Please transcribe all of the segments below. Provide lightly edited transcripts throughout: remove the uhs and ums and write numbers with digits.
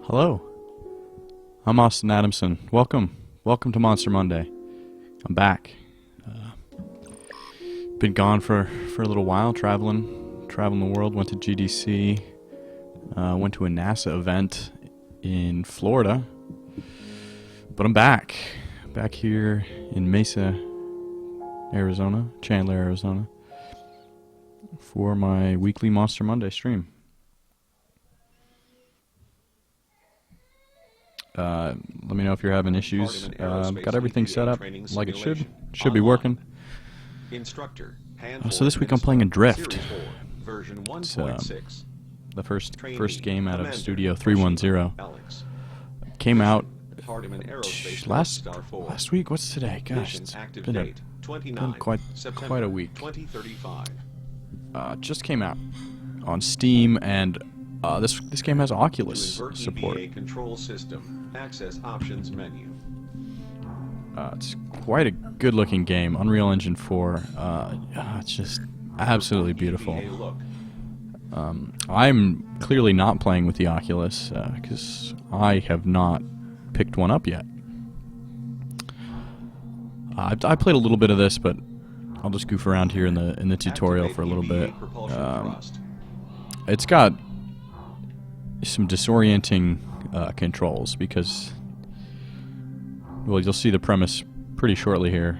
Hello, I'm Austin Adamson. Welcome to Monster Monday. I'm back. Been gone for a little while, traveling the world. Went to GDC. Went to a NASA event in Florida. But I'm back here in Mesa, Arizona, Chandler, Arizona, for my weekly Monster Monday stream. Let me know if you're having issues. Got everything set up like it should. Should be working. So this week I'm playing Adrift. It's the first game out of Studio 310. Came out last week. What's today? Gosh, it's been quite a week. Just came out on Steam, and this game has Oculus support. Control system. Access options menu. It's quite a good-looking game. Unreal Engine 4. It's just absolutely beautiful. I'm clearly not playing with the Oculus because I have not picked one up yet. I played a little bit of this, but I'll just goof around here in the tutorial for a little bit. It's got some disorienting controls because, well, you'll see the premise pretty shortly here,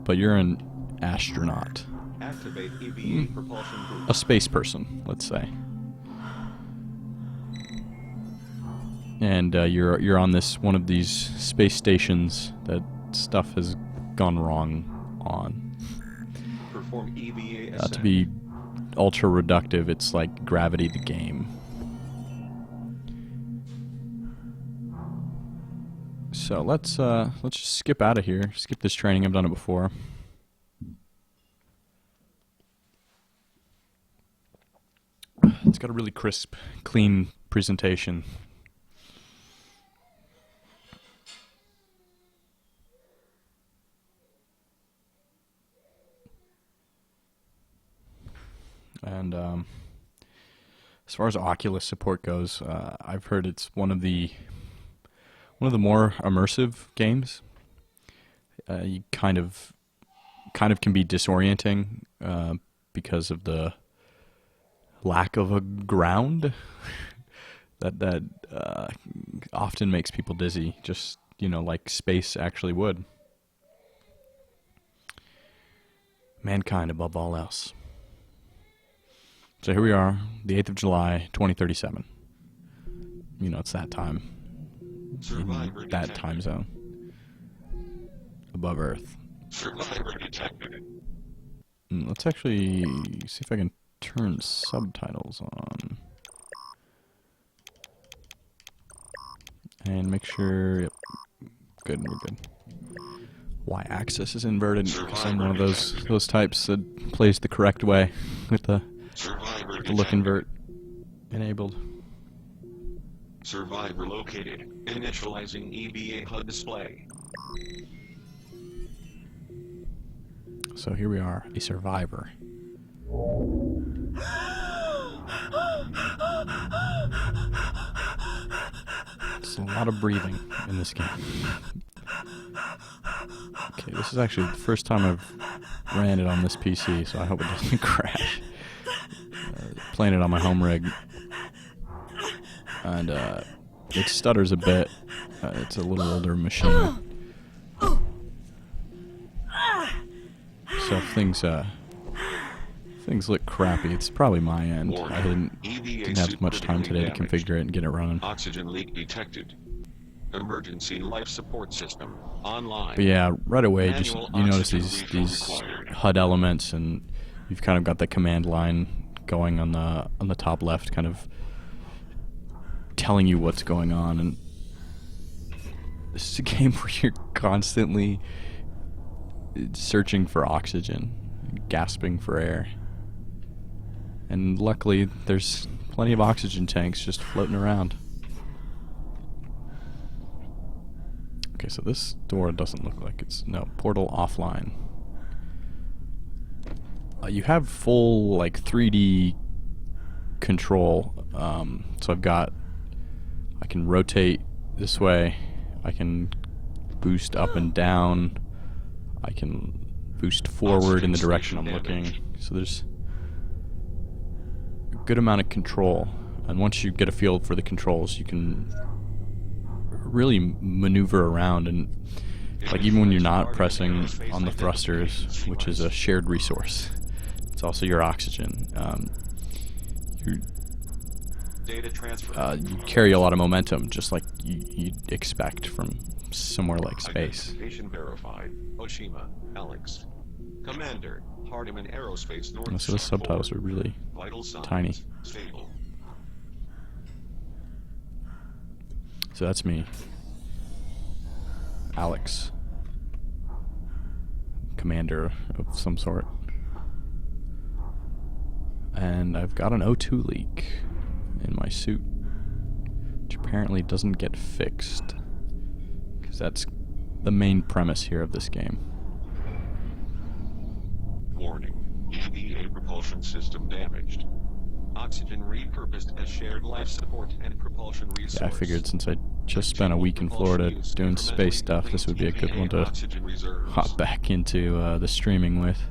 but you're an astronaut. Activate EVA propulsion boost. A space person, let's say. And you're on one of these space stations that stuff has gone wrong on. Perform EVA to be ultra reductive, it's like Gravity the game. So let's just skip out of here. Skip this training. I've done it before. It's got a really crisp, clean presentation. And as far as Oculus support goes, I've heard it's one of the more immersive games. You kind of can be disorienting because of the lack of a ground that often makes people dizzy, just like space actually would. Mankind above all else. So here we are, the 8th of July, 2037. It's that time. In that time zone. Above Earth. Survivor detected. Let's actually see if I can turn subtitles on. And make sure, yep, good, we're good. Y-axis is inverted because I'm one of those types that plays the correct way with the look invert enabled. Survivor located. Initializing EVA HUD display. So here we are, a survivor. It's a lot of breathing in this game. Okay, this is actually the first time I've ran it on this PC, so I hope it doesn't crash. Playing it on my home rig. And it stutters a bit. It's a little older machine. So if things look crappy, it's probably my end. I didn't have much time today to configure it and get it running. Oxygen leak detected. Emergency life support system online. But yeah, right away, just you notice these HUD elements, and you've kind of got the command line going on the top left, kind of telling you what's going on. And this is a game where you're constantly searching for oxygen, gasping for air. And luckily, there's plenty of oxygen tanks just floating around. Okay, so this door doesn't look like it's... No, portal offline. You have full, like, 3D control. So I've got I can rotate this way. I can boost up and down. I can boost forward in the direction I'm looking. So there's a good amount of control. And once you get a feel for the controls, you can really maneuver around. And like even when you're not pressing on the thrusters, which is a shared resource, it's also your oxygen. You carry a lot of momentum, just like you'd expect from somewhere like space. Identification verified. Oshima, Alex. Commander, Hardiman Aerospace North. So the subtitles are really tiny. Stable. So that's me, Alex, commander of some sort. And I've got an O2 leak in my suit, which apparently doesn't get fixed, because that's the main premise here of this game. Warning. EVA propulsion system damaged. Oxygen repurposed as shared life support and propulsion resource. Yeah, I figured since I just spent a week in Florida doing space stuff, this would be a good one to hop back into the streaming with.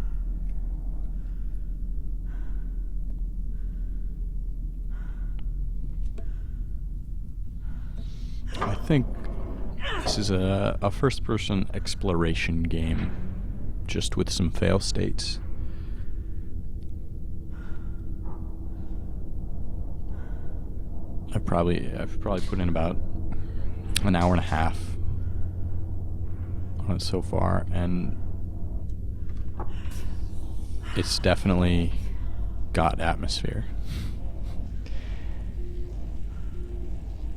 I think this is a first-person exploration game, just with some fail states. I've probably put in about an hour and a half on it so far, and it's definitely got atmosphere.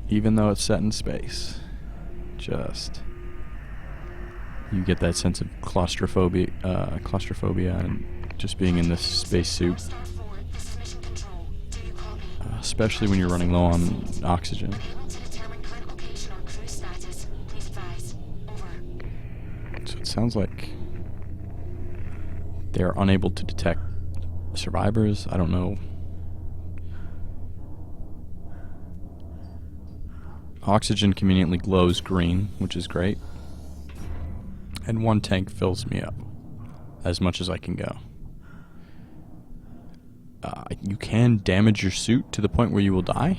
Even though it's set in space, you get that sense of claustrophobia and just being in this spacesuit. Especially when you're running low on oxygen. So it sounds like they're unable to detect survivors. I don't know. Oxygen conveniently glows green, which is great. And one tank fills me up as much as I can go. You can damage your suit to the point where you will die.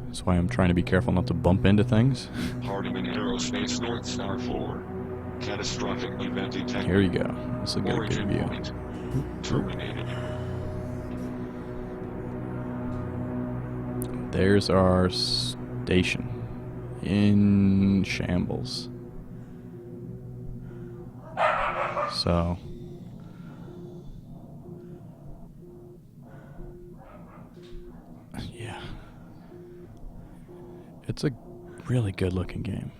That's why I'm trying to be careful not to bump into things. Hardiman Aerospace North Star 4. Catastrophic event detected. Here you go. This will get a good view. Point. Terminated. There's our station in shambles. So yeah, it's a really good looking game,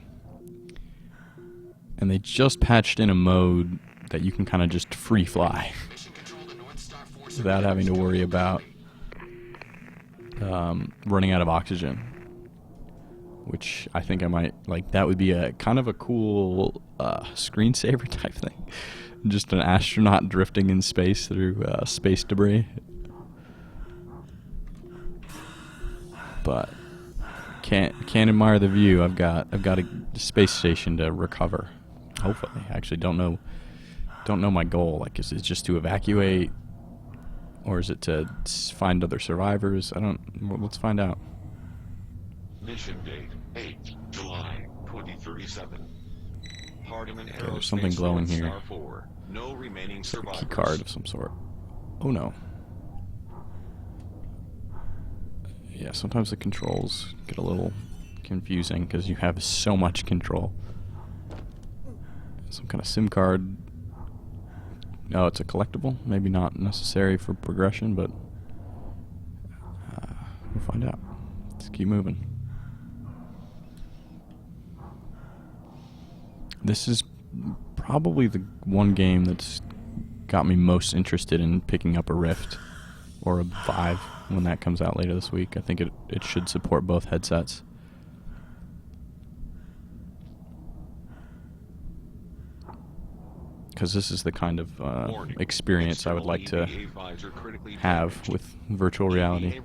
and they just patched in a mode that you can kind of just free fly without having to worry about running out of oxygen, which I think I might like. That would be a kind of a cool screensaver type thing. Just an astronaut drifting in space through space debris. But can't admire the view. I've got a space station to recover. Hopefully, I actually don't know my goal. Like, is it just to evacuate, or is it to find other survivors? I don't. Well, let's find out. Mission date 8 July 2037. Hardiman Okay, there's something glowing here. Star 4. No remaining survivors. Key card of some sort. Oh no. Yeah, sometimes the controls get a little confusing because you have so much control. Some kind of SIM card. No, it's a collectible. Maybe not necessary for progression, but we'll find out. Let's keep moving. This is probably the one game that's got me most interested in picking up a Rift or a Vive when that comes out later this week. I think it should support both headsets. Because this is the kind of experience I would like to have with virtual reality.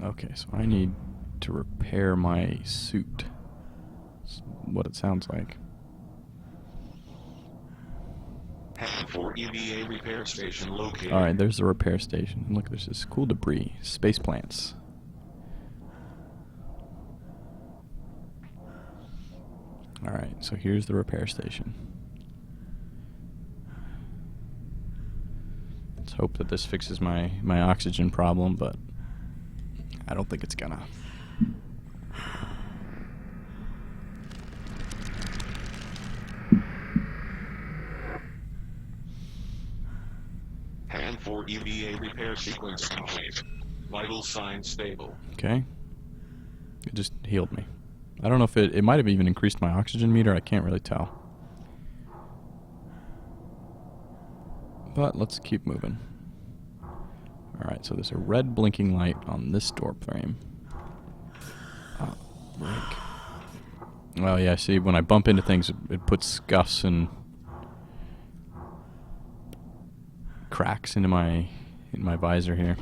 Okay, so I need to repair my suit. That's what it sounds like. Head for EVA repair station located. Alright, there's the repair station. Look, there's this cool debris. Space plants. Alright, so here's the repair station. Let's hope that this fixes my oxygen problem, but I don't think it's gonna. Hand for EVA repair sequence complete. Vital signs stable. Okay. It just healed me. I don't know if it might have even increased my oxygen meter. I can't really tell. But let's keep moving. Alright, so there's a red blinking light on this door frame. Oh, break. Well, yeah, see, when I bump into things, it puts scuffs and cracks into my visor here.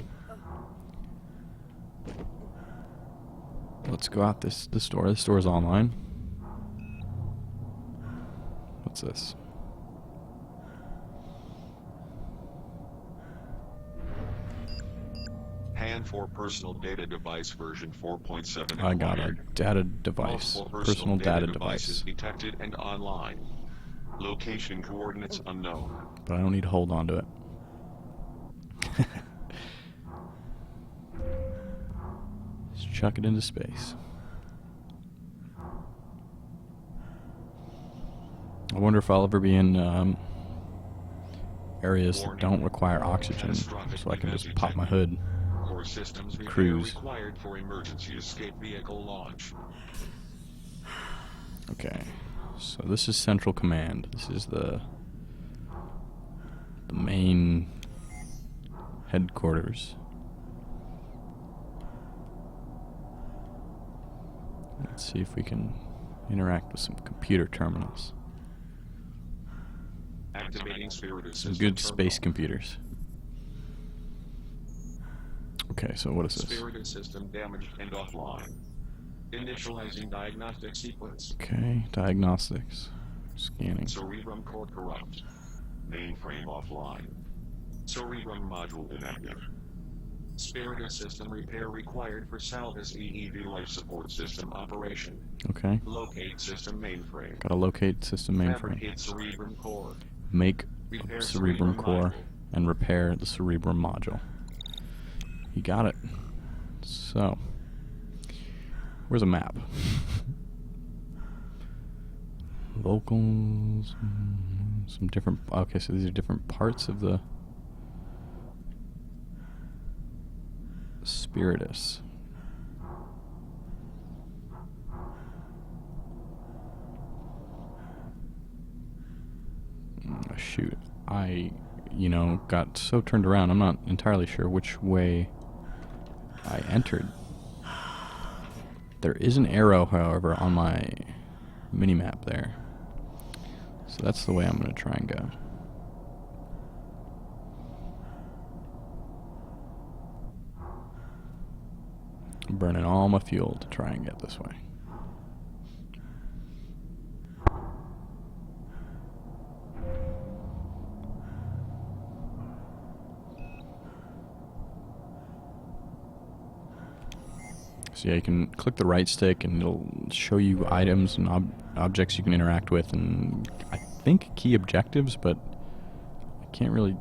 Let's go out this door. This door is online. What's this? Hand for personal data device version 4.7. I got a data device. Multiple Personal data devices device. detected and online. Location coordinates unknown. But I don't need to hold on to it. Just chuck it into space. I wonder if I'll ever be in areas that don't require oxygen, so I can just pop my hood. Core systems Cruise. required for emergency escape vehicle launch. Okay, so this is Central Command. This is the main headquarters. Let's see if we can interact with some computer terminals. Activating spirit Some assistant good terminal. space computers. Okay, so what is this? Spirit system damaged and offline. Initializing diagnostic sequence. Okay, diagnostics. Scanning. Cerebrum core corrupt. Mainframe offline. Cerebrum module inactive. Spirit system repair required for Salvis EEV life support system operation. Okay, Locate system mainframe. gotta locate system mainframe. Fabricate cerebrum core. Make Repair cerebrum core module. and repair the cerebrum module. You got it. So, where's a map? Vocals, some different. Okay, so these are different parts of the Spiritus. Shoot, I got so turned around. I'm not entirely sure which way I entered. There is an arrow, however, on my mini-map there. So that's the way I'm going to try and go. I'm burning all my fuel to try and get this way. So yeah, you can click the right stick and it'll show you items and objects you can interact with, and I think key objectives, but I can't really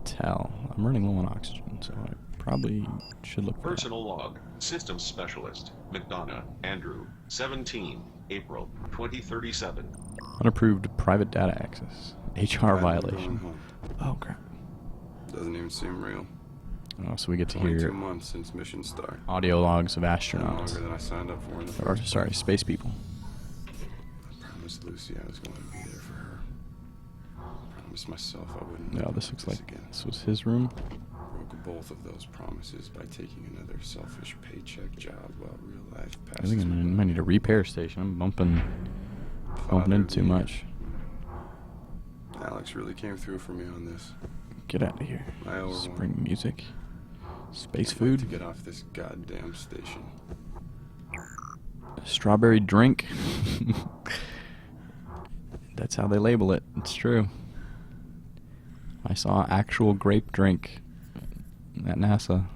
tell. I'm running low on oxygen, so I probably should look for that. Personal log. Systems specialist. McDonough. Andrew. 17. April 2037. Unapproved private data access. HR violation. Oh crap. Doesn't even seem real. Oh, so we get to 22 hear months since mission start. audio logs of Longer astronauts. than I signed up for in the Or, first sorry, place. space people. I promised Lucy I was going to be there for her. I promised myself I wouldn't. Yeah, never this do looks like again. this was his room. Broke both of those promises by taking another selfish paycheck job while real life I passes think I me might need a repair station. I'm bumping into too much. Alex really came through for me on this. Get out of here. I owe her Spring music. Space Can't wait to food. get off this goddamn station. Strawberry drink. That's how they label it. It's true. I saw actual grape drink at NASA.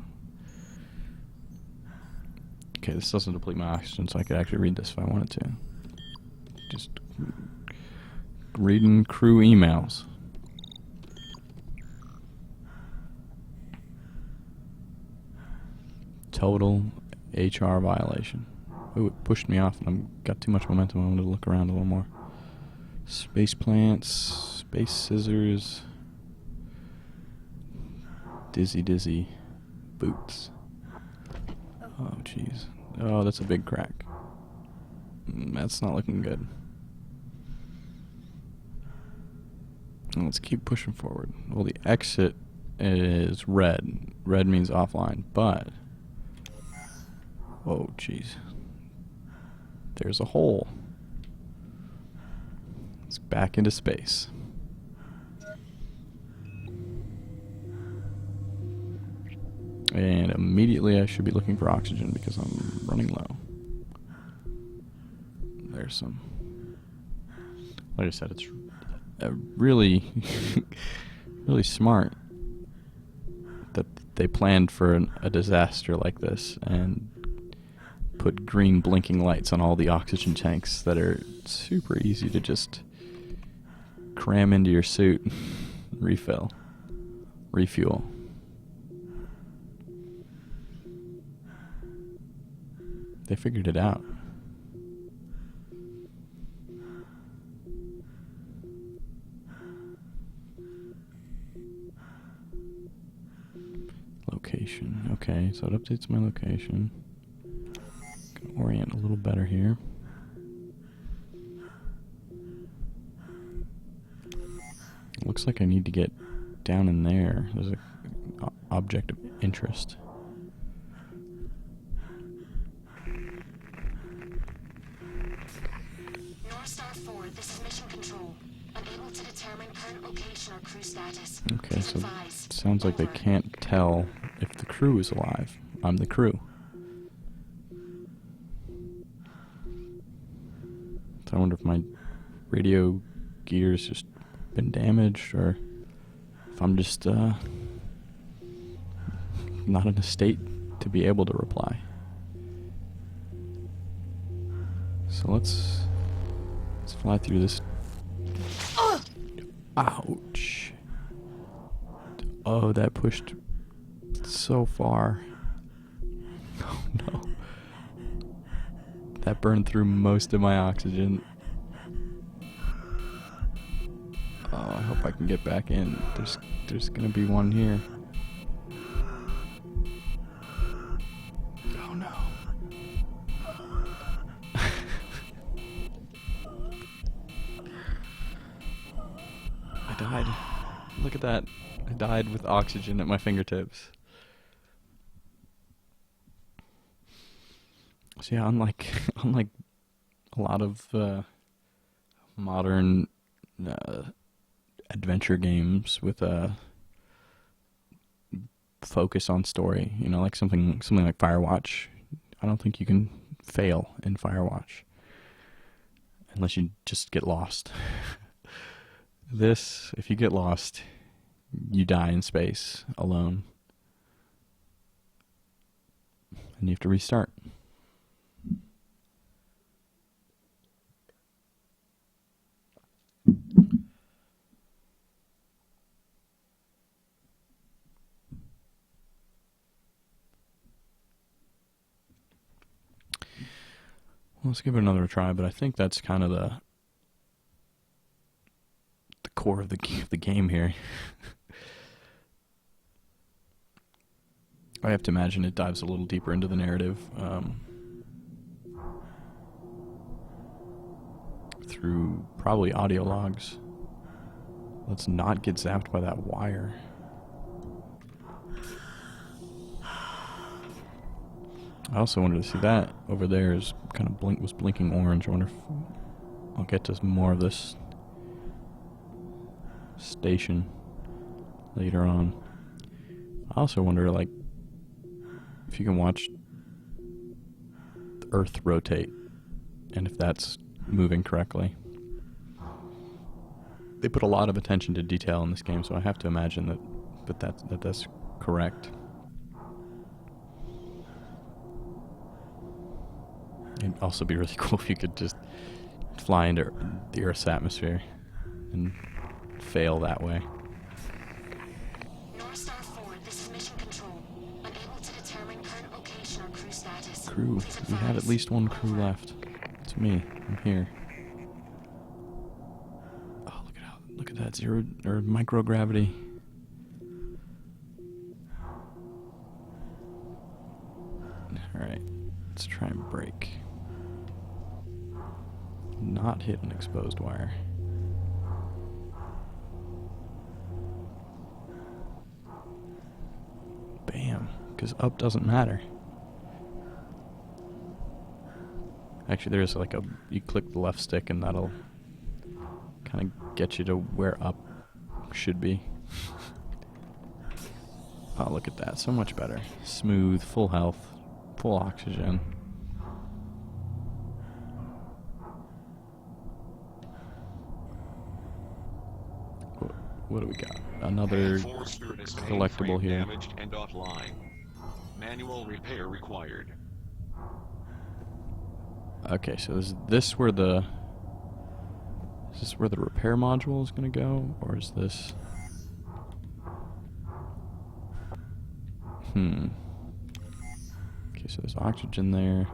Okay, this doesn't deplete my oxygen, so I could actually read this if I wanted to. Just reading crew emails. Total HR violation. Ooh, it pushed me off and I got too much momentum. I wanted to look around a little more. Space plants, space scissors, dizzy boots. Oh, jeez. Oh, that's a big crack. That's not looking good. Let's keep pushing forward. Well, the exit is red. Red means offline, but... Oh, jeez. There's a hole. It's back into space. And immediately I should be looking for oxygen because I'm running low. There's some. Like I said, it's really, really smart that they planned for a disaster like this and put green blinking lights on all the oxygen tanks that are super easy to just cram into your suit, refuel. They figured it out. Location. Okay, so it updates my location. Can orient a little better here. Looks like I need to get down in there. There's a object of interest. Star 4, this is Mission Control. Unable to determine current location or crew status. Okay, Please so advise. it sounds like they Over. can't tell if the crew is alive. I'm the crew. So I wonder if my radio gear's just been damaged or if I'm just not in a state to be able to reply. So let's fly through this. Ouch. Oh, that pushed so far. Oh no. That burned through most of my oxygen. Oh, I hope I can get back in. There's gonna be one here. Oh no. I died. Look at that. I died with oxygen at my fingertips. So yeah, unlike a lot of modern adventure games with a focus on story, you know, like something like Firewatch, I don't think you can fail in Firewatch unless you just get lost. This, if you get lost, you die in space alone. And you have to restart. Well, let's give it another try, but I think that's kind of the core of the game here. I have to imagine it dives a little deeper into the narrative through probably audio logs. Let's not get zapped by that wire. I also wanted to see that over there is kind of was blinking orange. I wonder if I'll get to more of this station later on. I also wonder, like, if you can watch the Earth rotate, and if that's moving correctly. They put a lot of attention to detail in this game, so I have to imagine that's correct. It'd also be really cool if you could just fly into the Earth's atmosphere and fail that way. North Star 4, this is Mission Control. Unable to determine current location or crew status. Crew. Please We have at advise. least one crew left. It's me. I'm here. Oh, look at that zero or microgravity. All right, let's try and break. Not hit an exposed wire. Bam, because up doesn't matter. Actually, there's like you click the left stick and that'll kind of get you to where up should be. Oh, look at that, so much better. Smooth, full health, full oxygen. What do we got? Another collectible here. Damaged and offline. Manual repair required. Okay, so is this where the repair module is going to go, or is this? Okay, so there's oxygen there.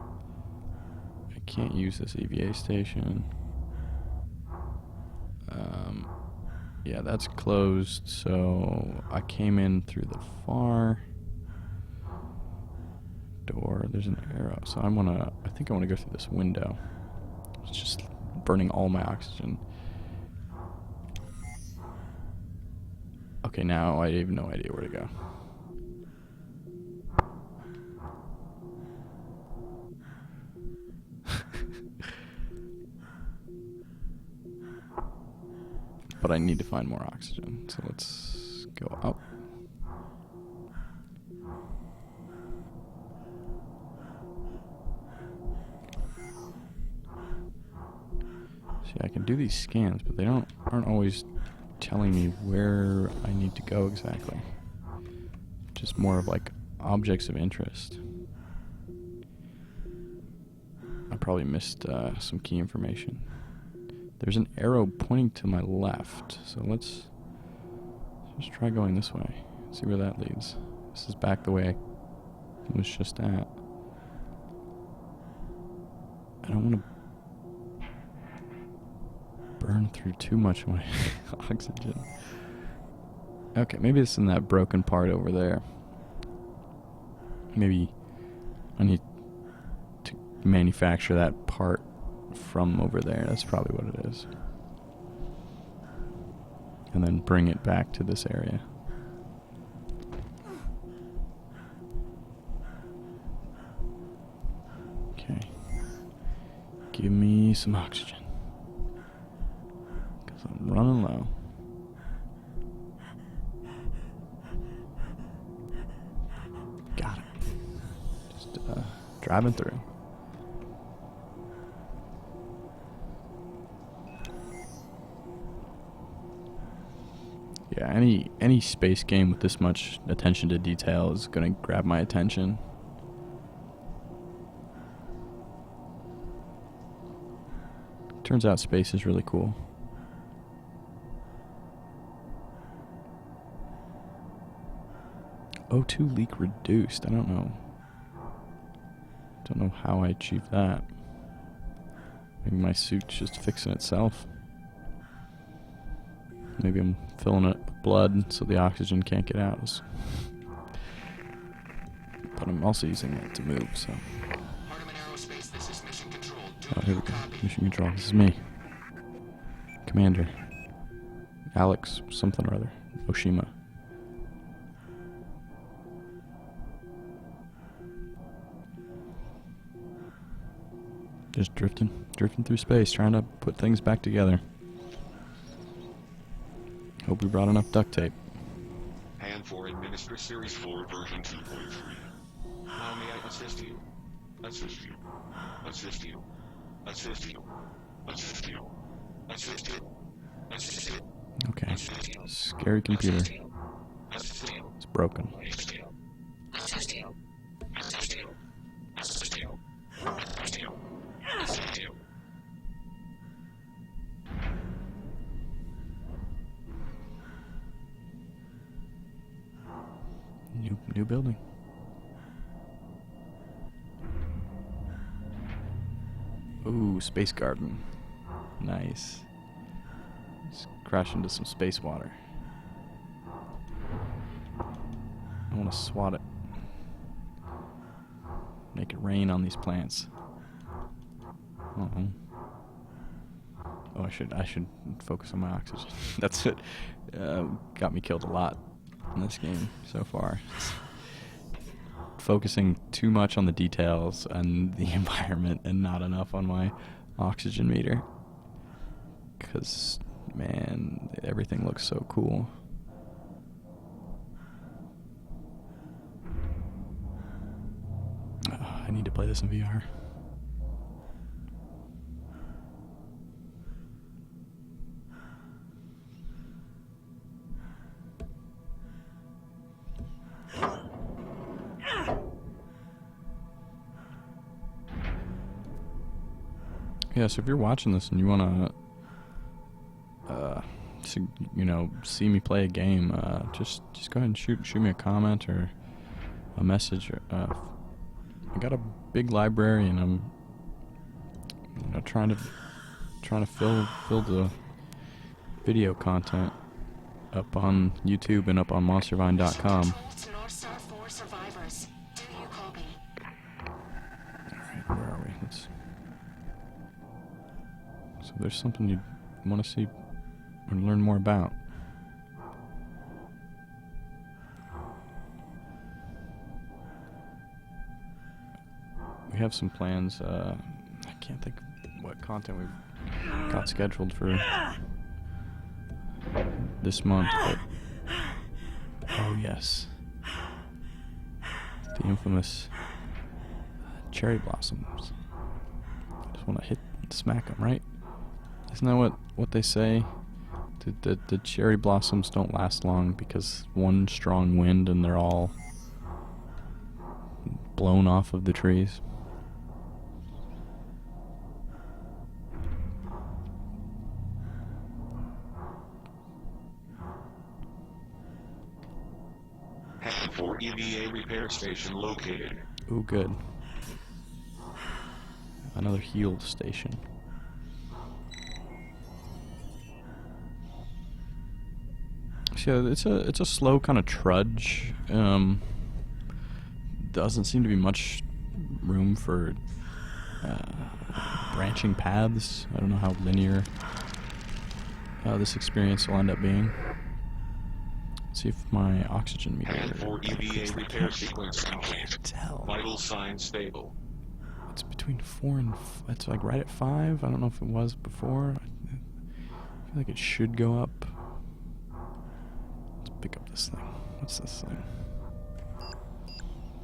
I can't use this EVA station. Yeah, that's closed, so I came in through the far door. There's an arrow, so I think I want to go through this window. It's just burning all my oxygen. Okay, now I have no idea where to go. But I need to find more oxygen, so let's go up. See, I can do these scans, but they aren't always telling me where I need to go exactly. Just more of like objects of interest. I probably missed some key information. There's an arrow pointing to my left, so let's just try going this way. See where that leads. This is back the way I was just at. I don't want to burn through too much of my oxygen. Okay, maybe it's in that broken part over there. Maybe I need to manufacture that part from over there. That's probably what it is. And then bring it back to this area. Okay. Give me some oxygen. Because I'm running low. Got it. Just driving through. Yeah, any space game with this much attention to detail is going to grab my attention. Turns out space is really cool. O2 leak reduced. I don't know. Don't know how I achieved that. Maybe my suit's just fixing itself. Maybe I'm filling it with blood so the oxygen can't get out. But I'm also using it to move, so. Hardeman Aerospace, this is Mission Control. Oh, here we go. Mission Control. This is me. Commander. Alex something or other. Oshima. Just drifting through space, trying to put things back together. Hope we brought enough duct tape. Hand 4 Administer Series 4 version 2.3. How may I assist you? Assist you. Assist you. Assist you. Assist you. Assist you. Assist you. Okay. Scary computer. Assist you. It's broken. Assist you. Assist you. Assist you. Assist you. Assist you. Assist you. New building. Ooh, space garden. Nice. Let's crash into some space water. I want to swat it. Make it rain on these plants. Uh-oh. Oh, I should focus on my oxygen. That's it. Got me killed a lot in this game so far. Focusing too much on the details and the environment and not enough on my oxygen meter. Because, man, everything looks so cool. I need to play this in VR. Yeah, so if you're watching this and you want to, see me play a game, just go ahead and shoot me a comment or a message. I got a big library, and I'm trying to fill the video content up on YouTube and up on MonsterVine.com. Control to North Star 4 survivors. Do you copy? Alright, where are we? So there's something you want to see or learn more about. We have some plans. I can't think what content we've got scheduled for this month, but oh yes, the infamous cherry blossoms. I just want to smack them, right? Isn't that what they say? The cherry blossoms don't last long because one strong wind and they're all blown off of the trees. Head for EVA repair station located. Ooh, good. Another healed station. So it's a slow kind of trudge. Doesn't seem to be much room for branching paths. I don't know how linear this experience will end up being. Let's see if my oxygen meter. Head for EVA repair sequence I can't tell. Vital signs stable. It's between 4 and it's like right at 5. I don't know if it was before. I feel like it should go up. Let's pick up this thing. What's this thing?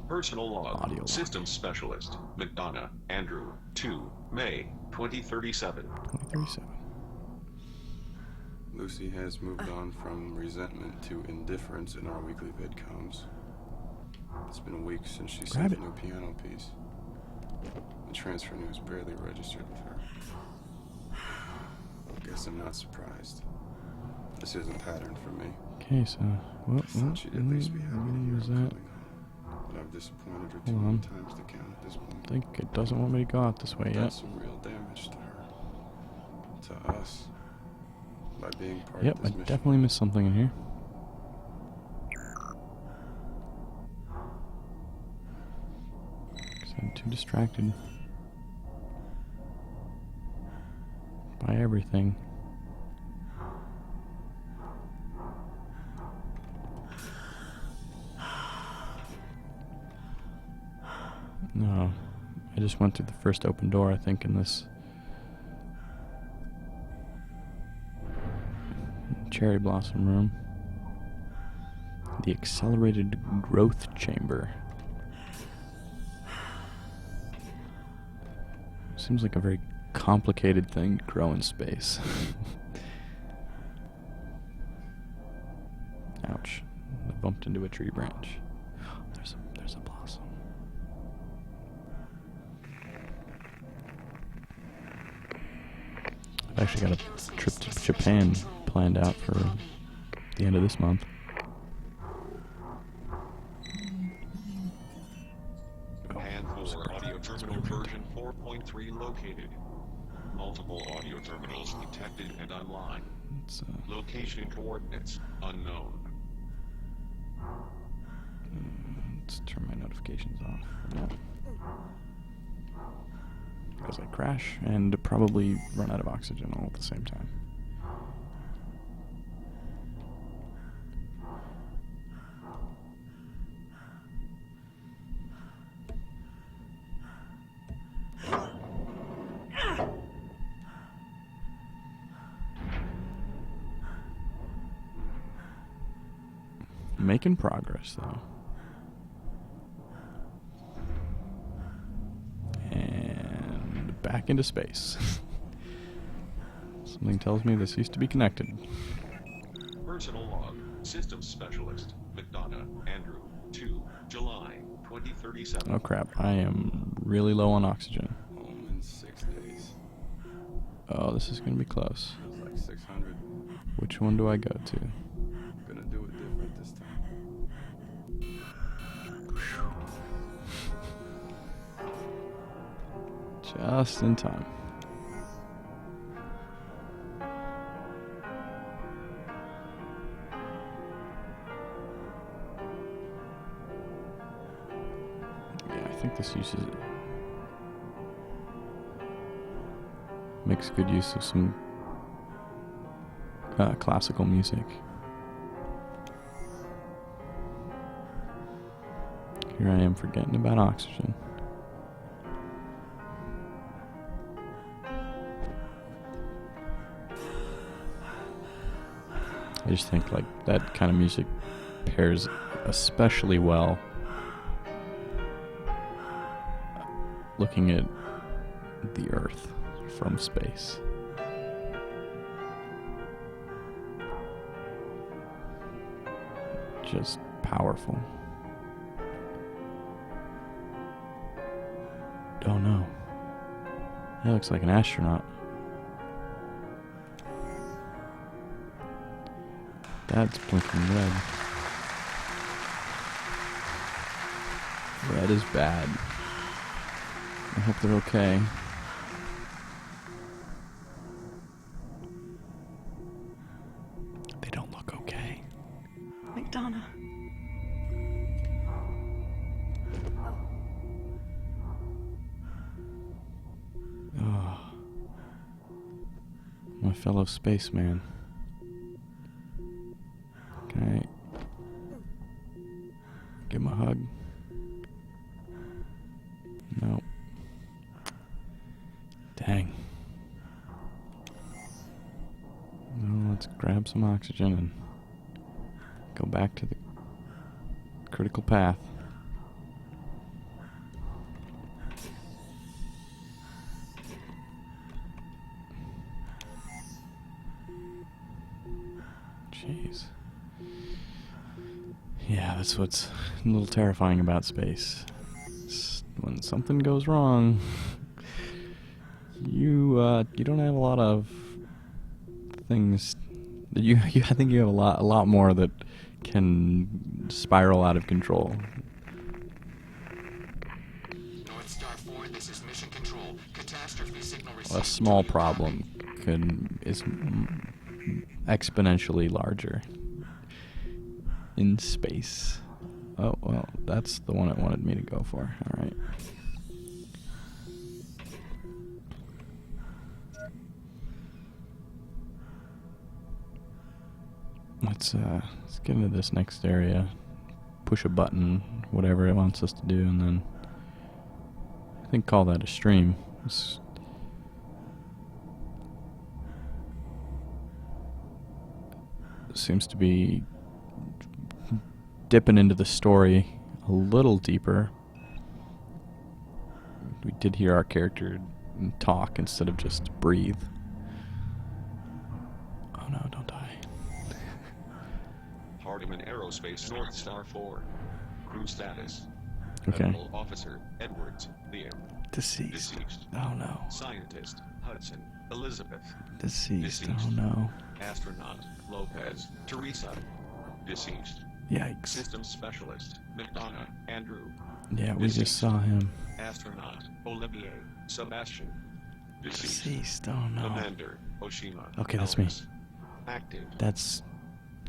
Personal log. Audio log. Systems specialist. McDonough, Andrew. 2 May 2037. 2037. Lucy has moved on from resentment to indifference in our weekly vidcoms. It's been a week since she Grab sent it. a new piano piece. The transfer news barely registered with her. Guess I'm not surprised. This isn't patterned for me. Okay, so I thought she'd at least be happy to hear is I'm that? coming home. But I've disappointed her too Hold many on. times to count at this point. I think it doesn't want me to go out this way Done yet. some real damage to her. To us. By being part Yep, of I this mission. definitely missed something in here. 'Cause I'm too distracted by everything. No, I just went through the first open door, I think, in this cherry blossom room. The accelerated growth chamber. Seems like a very complicated thing to grow in space. Ouch. I bumped into a tree branch. There's a blossom. I've actually got a trip to Japan planned out for the end of this month. And for audio terminal version 4.3 located. Multiple audio terminals detected and online. Location coordinates unknown. Let's turn my notifications off for now. As I crash and probably run out of oxygen all at the same time. Making progress, though. And back into space. Something tells me this used to be connected. Personal log. Systems specialist. McDonough. Andrew. 2. July. 2037. Oh crap, I am really low on oxygen. Home in 6 days. Oh, this is gonna be close. Feels like 600. Which one do I go to? Gonna do it different this time. Just in time. Yeah, I think this uses it. Makes good use of some classical music. Here I am forgetting about oxygen. I just think like that kind of music pairs especially well looking at the Earth from space. Just powerful. Oh no. That looks like an astronaut. That's blinking red. Red is bad. I hope they're okay. They don't look okay. McDonough. Oh. My fellow spaceman. Can I give him a hug? No. Dang. Well, let's grab some oxygen and go back to the critical path. Jeez. Yeah, that's what's a little terrifying about space. When something goes wrong, you don't have a lot of things. I think you have a lot more that can spiral out of control. North Star 4, this is Mission Control. Catastrophe signal A received. small problem is exponentially larger in space. Oh, well, that's the one it wanted me to go for. All right. Let's get into this next area. Push a button, whatever it wants us to do, and then I think call that a stream. Seems to be dipping into the story a little deeper. We did hear our character and talk instead of just breathe. Oh no, don't die. Hardiman Aerospace North Star 4. Crew status. Okay. Medical Officer Edwards, Liam. Deceased. Deceased. Oh no. Scientist Hudson, Elizabeth. Deceased. Oh Deceased. no. Astronaut Lopez, Teresa. Deceased. Yikes. Systems Specialist McDonough, Andrew. Yeah, we just Deceased. saw him. Astronaut Olivier, Sebastian. Deceased. Deceased. Oh no. Commander Oshima. Okay, that's me. Elvis. Active. That's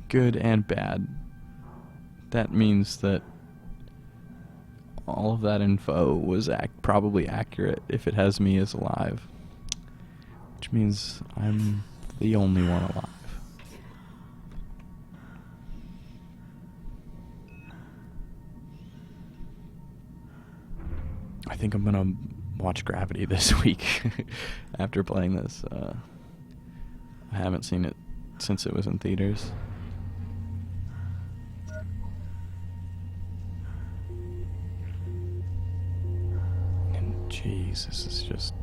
good and bad. That means that all of that info was probably accurate if it has me as alive. Which means I'm the only one alive. I think I'm gonna watch Gravity this week after playing this. I haven't seen it since it was in theaters. And jeez, this is just...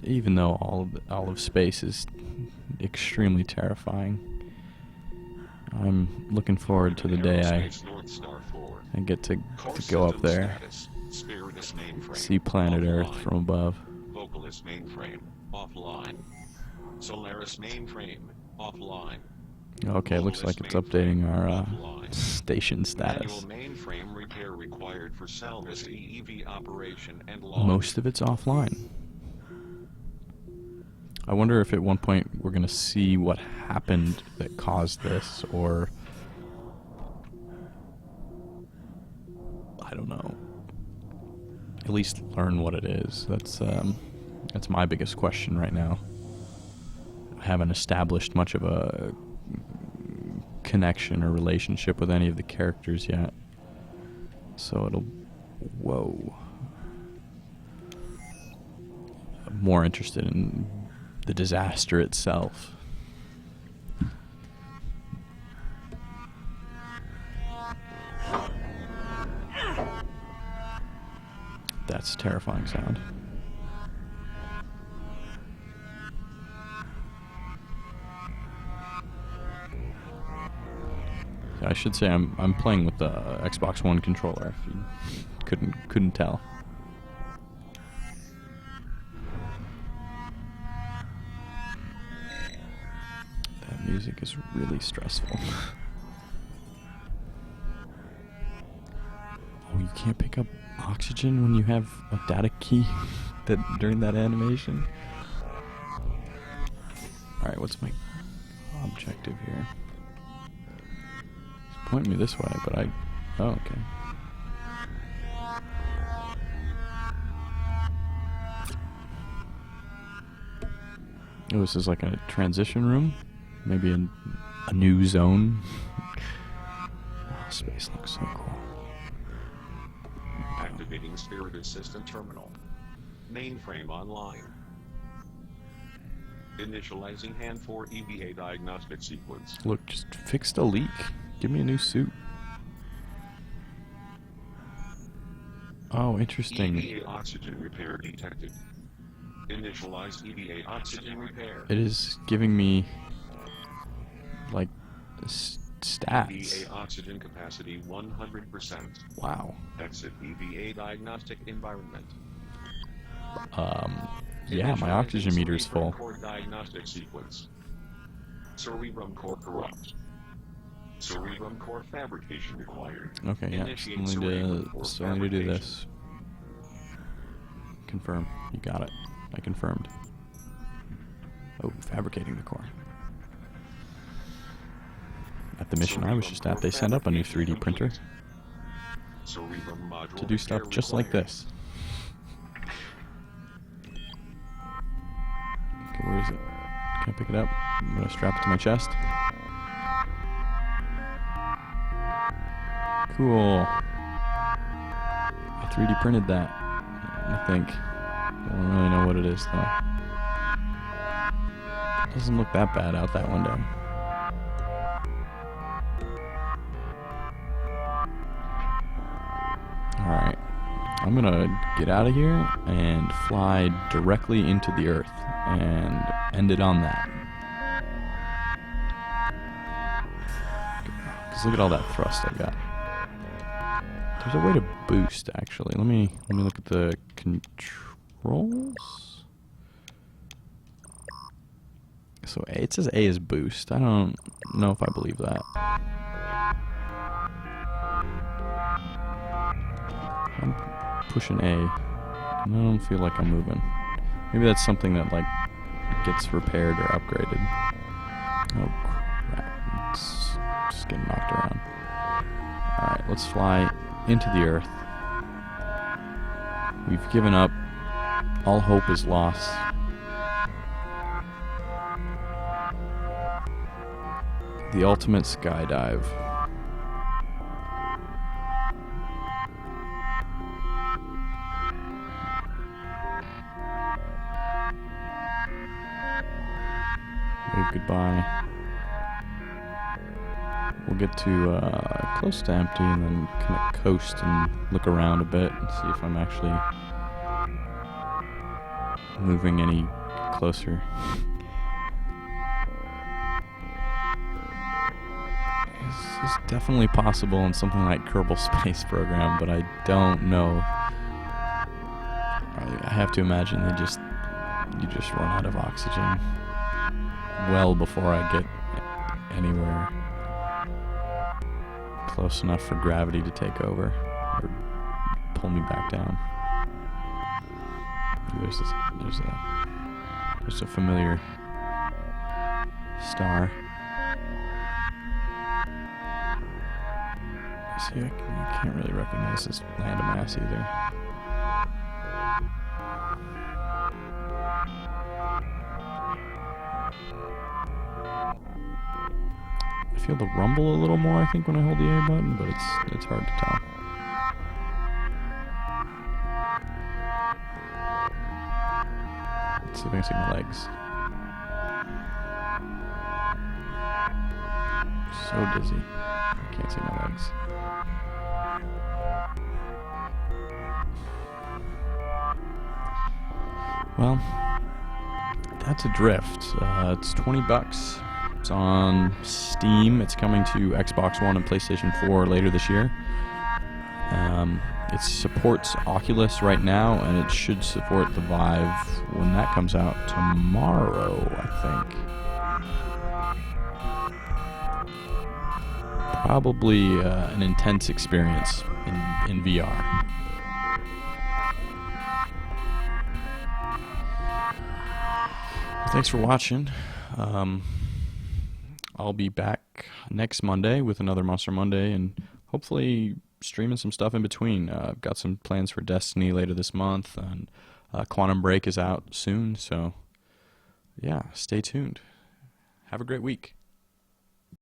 Even though all of space is extremely terrifying, I'm looking forward to the day I get to go up there, see planet Earth from above. Vocalist mainframe offline. Solaris mainframe offline. Okay, looks like it's updating our station Manual status. mainframe repair required for Salvis EEV operation and launch. Most of it's offline. I wonder if at one point we're going to see what happened that caused this, or... I don't know. At least learn what it is. That's my biggest question right now. I haven't established much of a connection or relationship with any of the characters yet. So it'll... Whoa. I'm more interested in the disaster itself. That's a terrifying sound. I should say I'm playing with the Xbox One controller, if you couldn't tell. That music is really stressful. Oh, you can't pick up oxygen when you have a data key during that animation? Alright, what's my objective here? It's pointing me this way, but oh, okay. Oh, this is like a transition room? Maybe a new zone? Oh, space looks so cool. Activating Spirited System Terminal. Mainframe online. Initializing Hand 4 EVA diagnostic sequence. Look, just fixed a leak. Give me a new suit. Oh, interesting. EVA oxygen repair detected. Initialize EVA oxygen repair. It is giving me, like, stats. EVA oxygen capacity 100%. Wow. Exit EVA diagnostic environment. Yeah, my oxygen meter is full. Core diagnostic sequence. Cerebrum core corrupt. Cerebrum core fabrication required. Okay, yeah, Initiate still need cerebrum core to do fabrication. this. Confirm. You got it. I confirmed. Oh, fabricating the core. At the mission I was just at, they sent up a new 3D printer Cerebrum module to do stuff repair just like required. this. Okay, where is it? Can I pick it up? I'm gonna strap it to my chest. Cool. I 3D printed that, I think. I don't really know what it is, though. Doesn't look that bad out that window. I'm gonna get out of here and fly directly into the Earth and end it on that. Because look at all that thrust I got. There's a way to boost, actually. Let me look at the controls. So it says A is boost. I don't know if I believe that. I'm pushing A, and I don't feel like I'm moving. Maybe that's something that like gets repaired or upgraded. Oh crap! It's just getting knocked around. All right, let's fly into the Earth. We've given up. All hope is lost. The ultimate skydive. Wave goodbye. We'll get to close to empty and then kind of coast and look around a bit and see if I'm actually moving any closer. This is definitely possible in something like Kerbal Space Program, but I don't know. I have to imagine you just run out of oxygen well before I get anywhere close enough for gravity to take over or pull me back down. There's a familiar star. See, I can't really recognize this landmass either. I feel the rumble a little more, I think, when I hold the A button, but it's hard to tell. Let's see if I can see my legs. So dizzy. I can't see my legs. Well, that's Adrift. It's $20. It's on Steam. It's coming to Xbox One and PlayStation 4 later this year. It supports Oculus right now, and it should support the Vive when that comes out tomorrow, I think. Probably an intense experience in VR. Thanks for watching. I'll be back next Monday with another Monster Monday and hopefully streaming some stuff in between. I've got some plans for Destiny later this month, and Quantum Break is out soon, so yeah, stay tuned. Have a great week.